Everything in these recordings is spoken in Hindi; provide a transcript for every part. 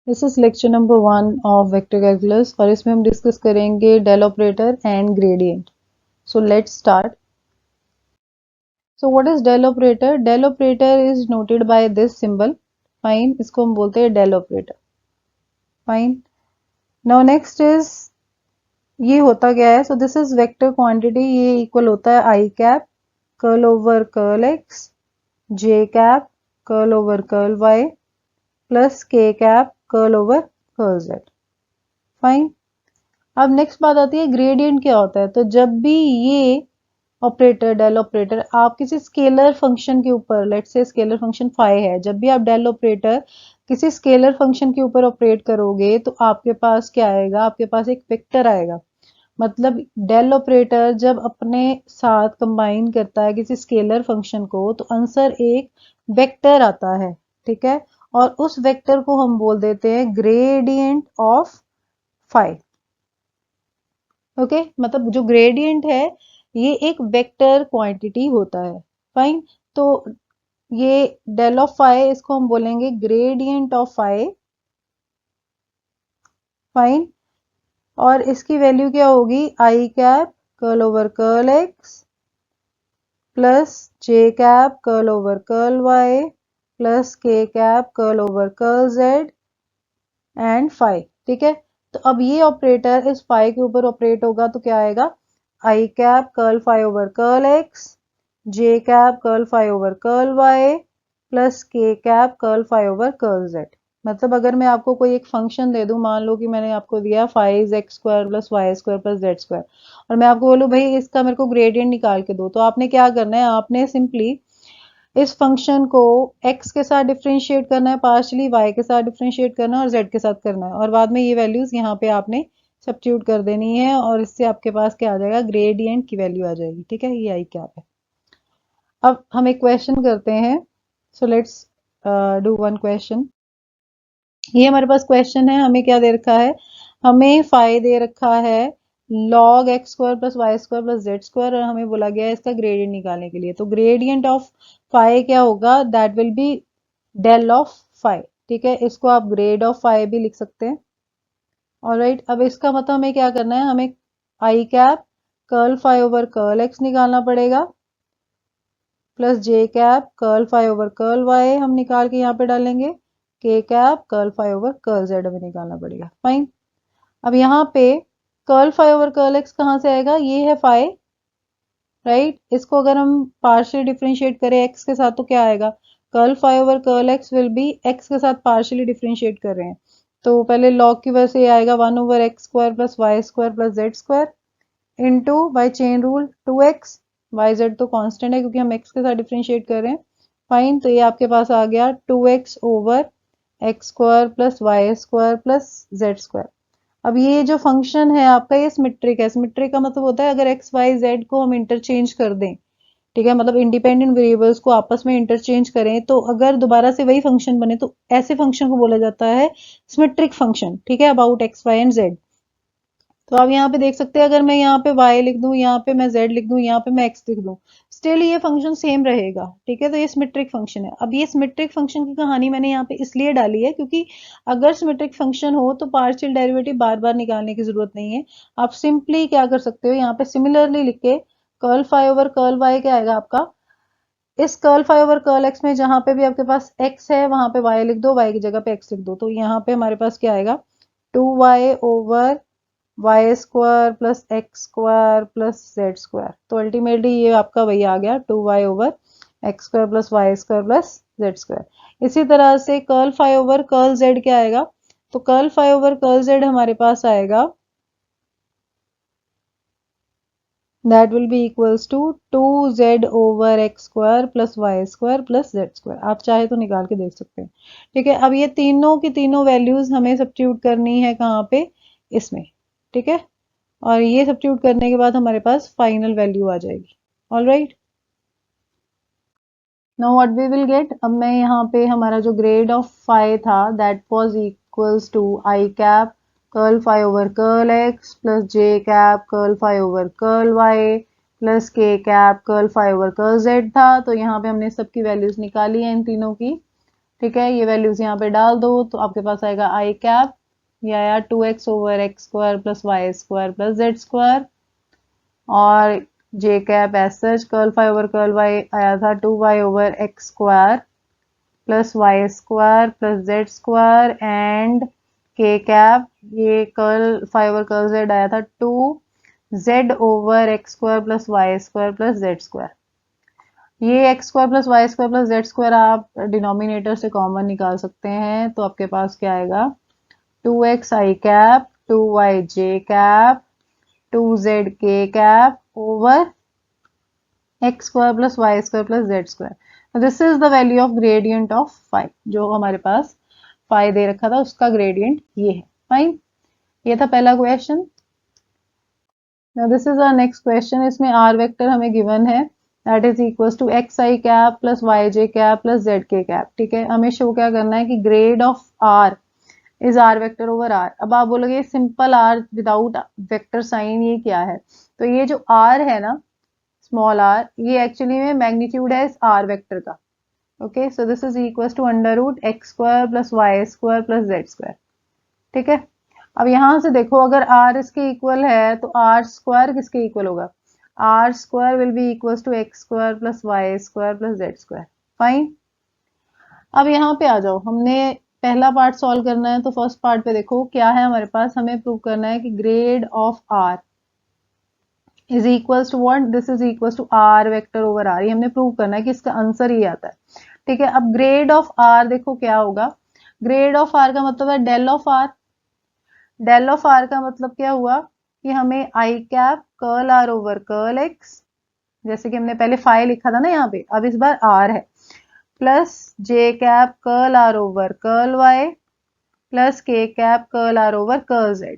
This is lecture number 1 of vector calculus और इसमें हम डिस्कस करेंगे del operator and gradient. So let's start. So what is del operator? Del operator is noted by this symbol, fine. इसको हम बोलते हैं del operator, fine. Now next is, ये होता क्या है? So this is vector quantity, ये इक्वल होता है i cap curl over curl x, j cap curl over curl y plus k cap curl over curl Z, fine. अब नेक्स्ट बात आती है ग्रेडियंट क्या होता है। तो जब भी ये ऑपरेटर डेल ऑपरेटर आप किसी स्केलर फंक्शन के ऊपर, let's say scalar function phi है, जब भी आप डेल ऑपरेटर किसी स्केलर फंक्शन के ऊपर ऑपरेट करोगे तो आपके पास क्या आएगा? आपके पास एक वेक्टर आएगा। मतलब डेल ऑपरेटर जब अपने साथ कंबाइन करता है किसी स्केलर फंक्शन को तो आंसर एक वेक्टर आता है, ठीक है। और उस वेक्टर को हम बोल देते हैं ग्रेडियंट ऑफ फाई। ओके, मतलब जो ग्रेडियंट है ये एक वेक्टर क्वांटिटी होता है, फाइन। तो ये डेल ऑफ फाई, इसको हम बोलेंगे ग्रेडियंट ऑफ फाई, फाइन। और इसकी वैल्यू क्या होगी? I cap curl over curl x plus j cap curl over curl y plus k cap curl over curl z and phi, ठीक है। तो अब ये ऑपरेटर इस फाई के ऊपर ऑपरेट होगा तो क्या आएगा? I cap curl phi over curl x, j cap curl phi over curl y plus k cap curl phi over curl z. मतलब अगर मैं आपको कोई एक फंक्शन दे दूं, मान लो कि मैंने आपको दिया phi is x square plus y square plus z square, और मैं आपको बोलूं भाई इसका मेरे को ग्रेडियंट निकाल के दो, तो आपने क्या करना है? आपने सिंपली इस फंक्शन को x के साथ डिफ्रेंशिएट करना है, पार्शली y के साथ डिफ्रेंशिएट करना है और z के साथ करना है, और बाद में ये वैल्यूज यहाँ पे आपने सब्स्टिट्यूट कर देनी है और इससे आपके पास क्या आ जाएगा? ग्रेडियंट की वैल्यू आ जाएगी, ठीक है। ये आई क्या है। अब हम एक क्वेश्चन करते हैं। So let's do one question. ये हमारे पास क्वेश्चन है, हमें क्या दे रखा है? हमें फाई दे रखा है log x square plus y square plus z square, और हमें बोला गया है इसका ग्रेडियंट निकालने के लिए। तो ग्रेडियंट ऑफ फाई क्या होगा? That will be del of phi, ठीक है। इसको आप ग्रेड ऑफ फाई भी लिख सकते हैं। ऑलराइट, अब इसका मतलब हमें क्या करना है? हमें i cap curl phi over curl x निकालना पड़ेगा plus j cap curl phi over curl y हम निकाल के यहाँ पे डालेंगे, k cap curl phi over curl z हमें निकालना पड़ेगा, फाइन। अब यहाँ पे curl phi over curl x कहाँ से आएगा? ये है फाई, राइट। इसको अगर हम पार्शियल डिफरेंशिएट करें एक्स के साथ तो क्या आएगा? Curl phi over curl x will be x के साथ पार्शियली डिफरेंशिएट कर रहे हैं तो पहले लॉग की वजह से ये आएगा 1 over x square plus y square plus z square into by chain rule 2x, y z तो कांस्टेंट है क्योंकि हम x के साथ डिफरेंशिएट कर रहे हैं, फाइन। तो ये आपके पास आ गया 2x over x square plus y square plus z square. अब ये जो फंक्शन है आपका ये सिमेट्रिक है। सिमेट्रिक का मतलब होता है अगर एक्स वाई जेड को हम इंटरचेंज कर दें, ठीक है, मतलब इंडिपेंडेंट वेरिएबल्स को आपस में इंटरचेंज करें तो अगर दोबारा से वही फंक्शन बने तो ऐसे फंक्शन को बोला जाता है सिमेट्रिक फंक्शन, ठीक है, about x y and z. तो आप यहाँ पे देख सकते हैं अगर मैं यहाँ पे y लिख दूं, यहाँ पे मैं z लिख दूं, यहाँ पे मैं x लिख दूं, स्टिल ये फंक्शन सेम रहेगा, ठीक है। तो ये सिमेट्रिक फंक्शन है। अब ये सिमेट्रिक फंक्शन की कहानी मैंने यहाँ पे इसलिए डाली है क्योंकि अगर सिमेट्रिक फंक्शन हो तो पार्शियल डेरिवेटिव बार बार निकालने की जरूरत नहीं है। आप सिंपली क्या कर सकते हो? यहाँ पे सिमिलरली लिख के curl phi over curl y क्या आएगा आपका? इस curl phi over curl x में जहां पे भी आपके पास x है वहां पे y लिख दो, y की जगह पे x लिख दो, तो यहाँ पे हमारे पास क्या आएगा? 2y over y square plus x square plus z square. तो अल्टीमेटली ये आपका वही आ गया 2y over x square plus y square plus z square. इसी तरह से curl phi over curl z क्या आएगा? तो curl phi over curl z हमारे पास आएगा that will be equals to 2z over x square plus y square plus z square. आप चाहे तो निकाल के देख सकते हैं, ठीक है। अब ये तीनों की तीनों वैल्यूज हमें सब्स्टिट्यूट करनी है कहाँ पे? इसमें, ठीक है। और ये सब्स्टिट्यूट करने के बाद हमारे पास फाइनल वैल्यू आ जाएगी। All right, now what we will get. अब मैं यहाँ पे हमारा जो ग्रेड ऑफ फाई था that was equals to i cap curl phi over curl x plus j cap curl phi over curl y plus k cap curl phi over curl z था। तो यहाँ पे हमने सबकी वैल्यूज निकाली है इन तीनों की, ठीक है, ये वैल्यूज यहाँ पे डाल दो तो आपके पास आएगा आई कैप, ये आया 2x over x square plus y square plus z square, और j cap as such curl phi over curl y आया था 2y over x square plus y square plus z square, and k cap ये curl phi over curl z आया था 2z over x square plus y square plus z square. ये x square plus y square plus z square आप डिनोमिनेटर से कॉमन निकाल सकते हैं, तो आपके पास क्या आएगा 2x I cap 2y J cap 2z k cap over x square plus y square plus z square. This is the value of gradient of phi, जो हमारे पास फाई दे रखा था उसका ग्रेडियंट ये है। फाइन, ये था पहला question. Now this is our next question. इसमें आर वेक्टर हमें गिवन है, that is equal to x i cap plus y j cap plus z k cap. ठीक है, हमें शो क्या करना है कि grad of r is r vector over r. अब आप बोलोगे simple r without vector sign ये क्या है, तो ये जो आर है ना स्मॉल आर, ये एक्चुअली में मैग्नीट्यूड है इस आर वेक्टर का। Okay, so this is equal to under root x square plus y square plus z square. ठीक है, अब यहां से देखो अगर r इसके इक्वल है तो r स्क्वायर किसके इक्वल होगा, r square will be equal to x square plus y square plus z square. Fine, अब यहाँ पे आ जाओ, हमने पहला पार्ट सॉल्व करना है, तो फर्स्ट पार्ट पे देखो क्या है हमारे पास, हमें प्रूव करना है कि grad of r is equal to what, this is equal to r vector over r। ये हमने प्रूव करना है कि इसका आंसर ही आता है। ठीक है, अब ग्रेड ऑफ r देखो क्या होगा, ग्रेड ऑफ r का मतलब है del of r। Del of r का मतलब क्या हुआ कि हमें i cap curl r over curl x, जैसे कि हमने पहले फाई लिखा था ना यहाँ पे, अब इस बार r है, plus j cap curl r over curl y plus k cap curl r over curl z।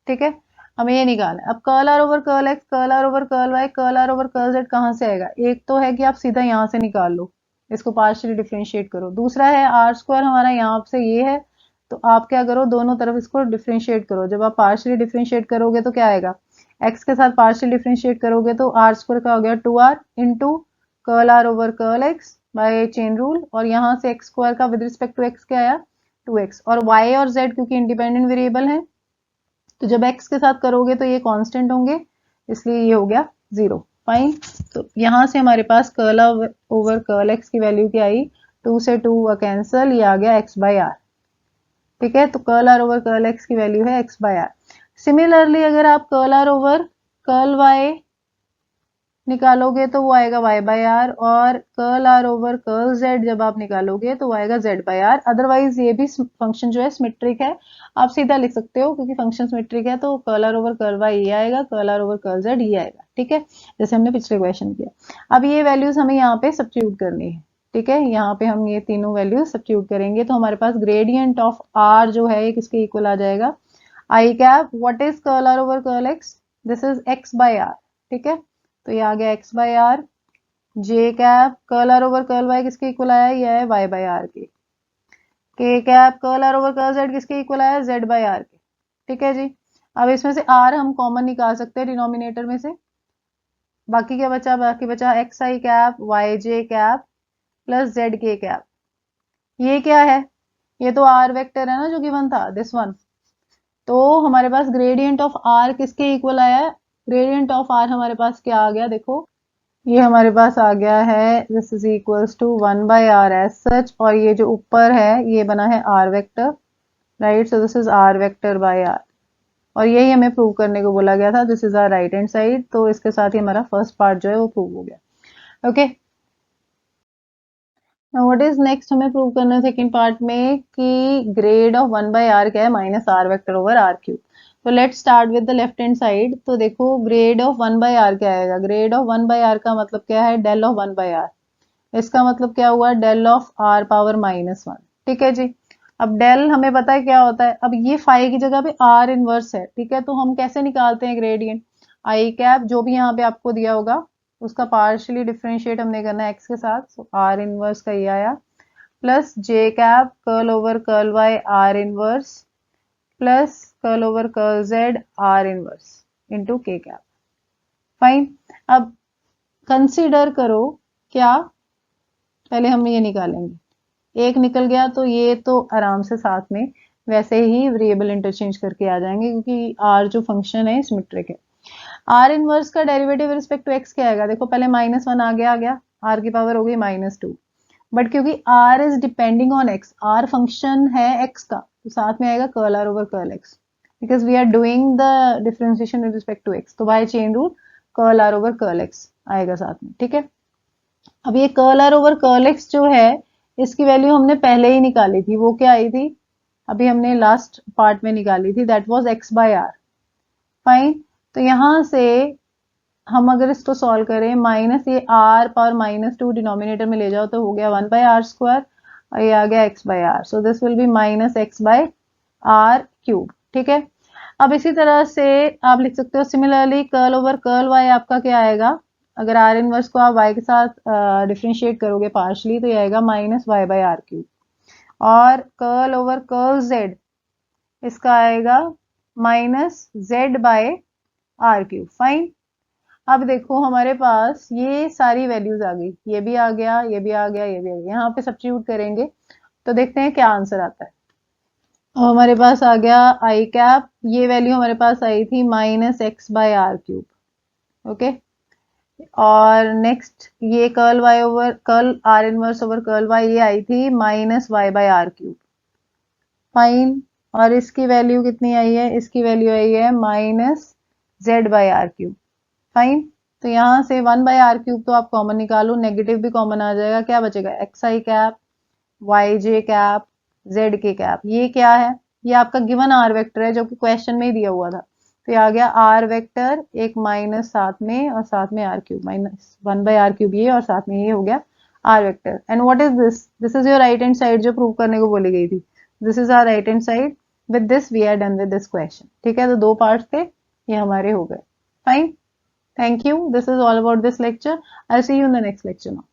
ठीक है, हमें ये निकालना है। अब curl r over curl x, curl r over curl y, curl r over curl z कहाँ से आएगा, एक तो है कि आप सीधा यहाँ से निकाल लो, इसको पार्शियली डिफरेंशिएट करो, दूसरा है आर स्क्वायर हमारा यहाँ से ये है, तो आप क्या करो दोनों तरफ इसको डिफरेंशिएट करो। जब आप पार्शियली डिफरेंशिएट करोगे तो क्या आएगा, x के साथ पार्शियल डिफरेंशिएट करोगे तो आर स्क्वायर का हो गया 2r into curl r over curl x by chain rule, और यहाँ से एक्स स्क्वायर का विद रिस्पेक्ट टू x क्या आया 2x, और y और z क्योंकि इंडिपेंडेंट वेरिएबल है तो जब x के साथ करोगे तो ये कांस्टेंट होंगे, इसलिए ये हो गया 0। फाइन, तो यहाँ से हमारे पास कर्ल ओवर कर्ल x की वैल्यू क्या आई, 2 से 2 कैंसिल, ये आ गया x बाई आर। ठीक है, तो curl r over curl x की वैल्यू है x बाई आर। सिमिलरली अगर आप curl r over curl y निकालोगे तो वो आएगा y बाई आर, और curl r over curl z जब आप निकालोगे तो वो आएगा z बाई आर। अदरवाइज ये भी फंक्शन जो है सिमेट्रिक है, आप सीधा लिख सकते हो क्योंकि फंक्शन सिमेट्रिक है, तो curl r over curl y ये आएगा, curl r over curl z ये आएगा। ठीक है, जैसे हमने पिछले क्वेश्चन किया। अब ये वैल्यूज हमें यहाँ पे सब्स्टिट्यूट करनी है। ठीक है, यहाँ पे हम ये तीनों वैल्यूज सब्स्टिट्यूट करेंगे तो हमारे पास ग्रेडियंट ऑफ r जो है ये किसके इक्वल आ जाएगा, i cap what is curl r over curl x, this is x by r. ठीक है, तो ये आ गया x बाई आर। J cap curl r over curl y किसके इक्वल आया, ये है y by r k cap curl r over curl z किसके इक्वल आया, z बाई आर के। ठीक है जी, अब इसमें से r हम कॉमन निकाल सकते हैं डिनोमिनेटर में से, बाकी क्या बचा, बाकी बचा x i cap Y j cap plus z k cap. ये क्या है, ये तो आर वेक्टर है ना जो गिवन था, दिस वन। तो हमारे पास ग्रेडियंट ऑफ आर किसके इक्वल आया है, ग्रेडियंट ऑफ आर हमारे पास क्या आ गया, देखो ये हमारे पास आ गया है this is equals to 1 by r as such, और ये जो ऊपर है ये बना है r vector, right, so this is r vector by r, और यही हमें प्रूव करने को बोला गया था, this is are right hand side. तो इसके साथ ही हमारा फर्स्ट पार्ट जो है वो प्रूव हो गया। ओके, व्हाट इज नेक्स्ट, हमें प्रूव करना है सेकंड पार्ट में कि ग्रेड ऑफ 1 बाई आर क्या है, minus r vector over r cube. तो let's start with the left hand side. तो देखो ग्रेड ऑफ 1 बाई आर क्या आएगा, ग्रेड ऑफ 1 बाई आर का मतलब क्या है, डेल ऑफ 1 बाई आर, इसका मतलब क्या हुआ, del of r power minus 1। ठीक है जी, अब डेल हमें पता है क्या होता है, अब ये फाई की जगह पे आर इनवर्स है। ठीक है, तो हम कैसे निकालते हैं ग्रेडियंट, आई कैप जो भी यहाँ पे आपको दिया होगा उसका पार्शियली डिफरेंशिएट हमने करना है एक्स के साथ, सो आर इनवर्स का ये आया, plus j cap curl over curl y r inverse plus curl over curl z r inverse into k cap. Fine, अब कंसिडर करो क्या, पहले हम ये निकालेंगे एक निकल गया तो ये तो आराम से साथ में वैसे ही वेरिएबल इंटरचेंज करके आ जाएंगे, क्योंकि आर जो फंक्शन है सिमेट्रिक है। आर इनवर्स का डेरिवेटिव रिस्पेक्ट टू एक्स क्या आएगा? देखो पहले -1 आ गया, आर की पावर हो गई -2, बट क्योंकि r is depending on x, r function है एक्स का, तो साथ में आएगा curl r over curl x, because we are doing the differentiation with respect to x, तो by chain rule curl r over curl x आएगा साथ में, ठीक है। अब ये curl r over curl x जो है, इसकी वैल्यू हमने पहले ही निकाली थी, वो क्या आई थी? अभी हमने लास्ट पार्ट में निकाली थी, that was x by r. Fine, तो यहां से हम अगर इसको सॉल्व करें, माइनस ये आर पावर -2 डिनोमिनेटर में ले जाओ तो हो गया 1/r², और ये आ गया x by R, so this will be -x/r³, ठीक है। अब इसी तरह से आप लिख सकते हो similarly curl over curl y आपका क्या आएगा? अगर आर इनवर्स को आप y के साथ डिफ्रेंशिएट करोगे पार्शली तो ये आएगा -y/r³, और कर्ल ओवर कर्ल z इसका आएगा -z/r³। फाइन, अब देखो हमारे पास ये सारी वैल्यूज आ गई, ये भी आ गया, ये भी आ गया, ये भी आ गया, यहाँ पे सब्स्टिट्यूट करेंगे तो देखते हैं क्या आंसर आता है। अब हमारे पास आ गया आई कैप, ये वैल्यू हमारे पास आई थी -x/r³, ओके। और नेक्स्ट ये curl y over curl are inverse over curl y, ये आई थी -y/r³। फाइन, और इसकी वैल्यू कितनी आई है? इसकी वैल्यू आई है -z/r³। फाइन, तो यहाँ से 1/r³ तो आप कॉमन निकालो, नेगेटिव भी कॉमन आ जाएगा, क्या बचेगा? xi cap, yj cap, zk cap. ये क्या है? ये आपका गिवन आर वेक्टर है जो कि क्वेश्चन में ही दिया हुआ था, तो ये आ गया आर वेक्टर, एक माइनस साथ में और साथ में r³ -1/r³ ये, और साथ में ये हो गया R vector. And what is this? This is your right hand side जो प्रूव करने को बोली गई थी। This is are right hand side, with this we are done with this question, ठीक है। तो 2 पार्ट्स थे, ये हमारे हो गए। Fine, thank you, this is all about this lecture. I'll see you in the next lecture now.